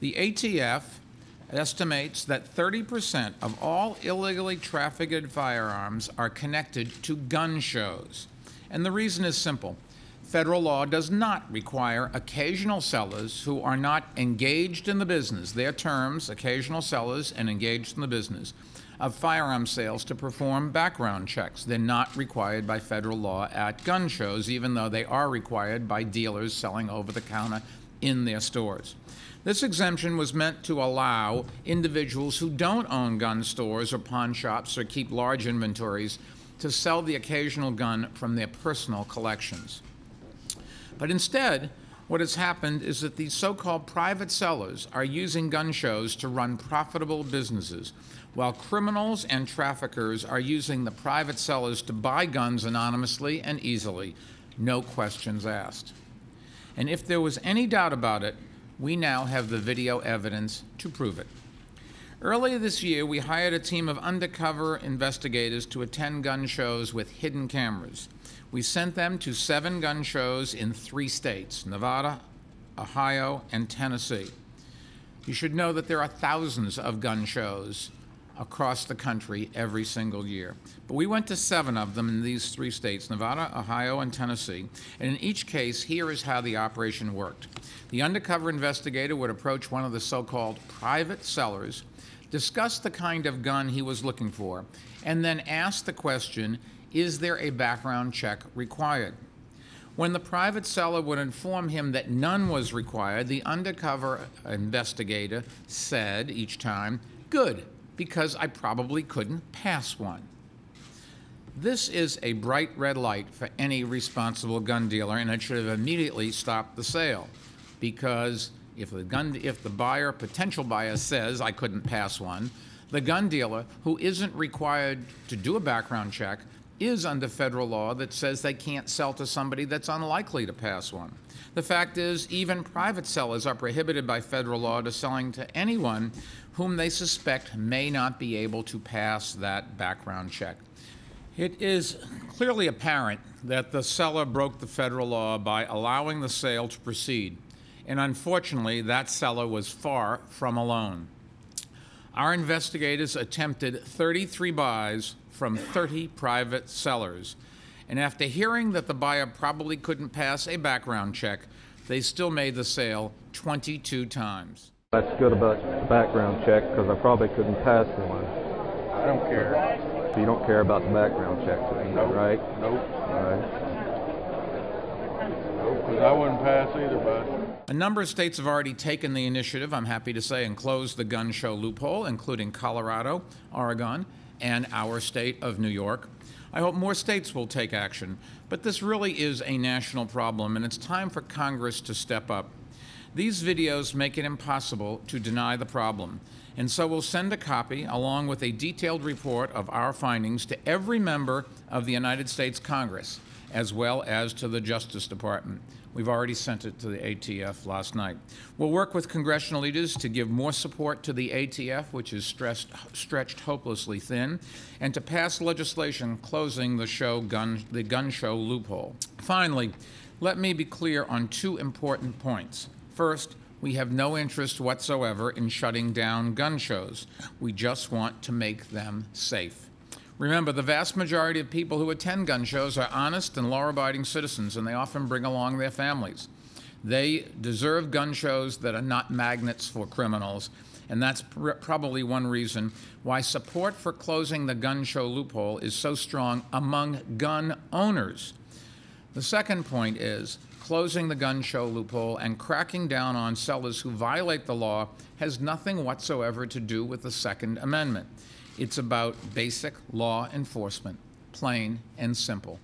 The ATF estimates that 30% of all illegally trafficked firearms are connected to gun shows. And the reason is simple. Federal law does not require occasional sellers who are not engaged in the business, their terms, occasional sellers and engaged in the business, of firearm sales to perform background checks. They're not required by federal law at gun shows, even though they are required by dealers selling over-the-counter in their stores. This exemption was meant to allow individuals who don't own gun stores or pawn shops or keep large inventories to sell the occasional gun from their personal collections. But instead, what has happened is that these so-called private sellers are using gun shows to run profitable businesses, while criminals and traffickers are using the private sellers to buy guns anonymously and easily, no questions asked. And if there was any doubt about it, we now have the video evidence to prove it. Earlier this year, we hired a team of undercover investigators to attend gun shows with hidden cameras. We sent them to 7 gun shows in 3 states, Nevada, Ohio, and Tennessee. You should know that there are thousands of gun shows across the country every single year. But we went to 7 of them in these 3 states, Nevada, Ohio, and Tennessee. And in each case, here is how the operation worked. The undercover investigator would approach one of the so-called private sellers, discuss the kind of gun he was looking for, and then ask the question, is there a background check required? When the private seller would inform him that none was required, the undercover investigator said each time, good, because I probably couldn't pass one. This is a bright red light for any responsible gun dealer, and it should have immediately stopped the sale. Because if the buyer, potential buyer, says I couldn't pass one, the gun dealer, who isn't required to do a background check, is under federal law that says they can't sell to somebody that's unlikely to pass one. The fact is, even private sellers are prohibited by federal law to selling to anyone whom they suspect may not be able to pass that background check. It is clearly apparent that the seller broke the federal law by allowing the sale to proceed. And unfortunately, that seller was far from alone. Our investigators attempted 33 buys from 30 private sellers. And after hearing that the buyer probably couldn't pass a background check, they still made the sale 22 times. That's good about the background check because I probably couldn't pass one. I don't care. So you don't care about the background check, Nope. right? Nope. All right. Nope, because I wouldn't pass either, bud. A number of states have already taken the initiative, I'm happy to say, and closed the gun show loophole, including Colorado, Oregon, and our state of New York. I hope more states will take action, but this really is a national problem, and it's time for Congress to step up. These videos make it impossible to deny the problem, and so we'll send a copy, along with a detailed report of our findings, to every member of the United States Congress, as well as to the Justice Department. We've already sent it to the ATF last night. We'll work with congressional leaders to give more support to the ATF, which is stretched hopelessly thin, and to pass legislation closing the gun show loophole. Finally, let me be clear on 2 important points. First, we have no interest whatsoever in shutting down gun shows. We just want to make them safe. Remember, the vast majority of people who attend gun shows are honest and law-abiding citizens, and they often bring along their families. They deserve gun shows that are not magnets for criminals, and that's probably one reason why support for closing the gun show loophole is so strong among gun owners. The second point is, closing the gun show loophole and cracking down on sellers who violate the law has nothing whatsoever to do with the Second Amendment. It's about basic law enforcement, plain and simple.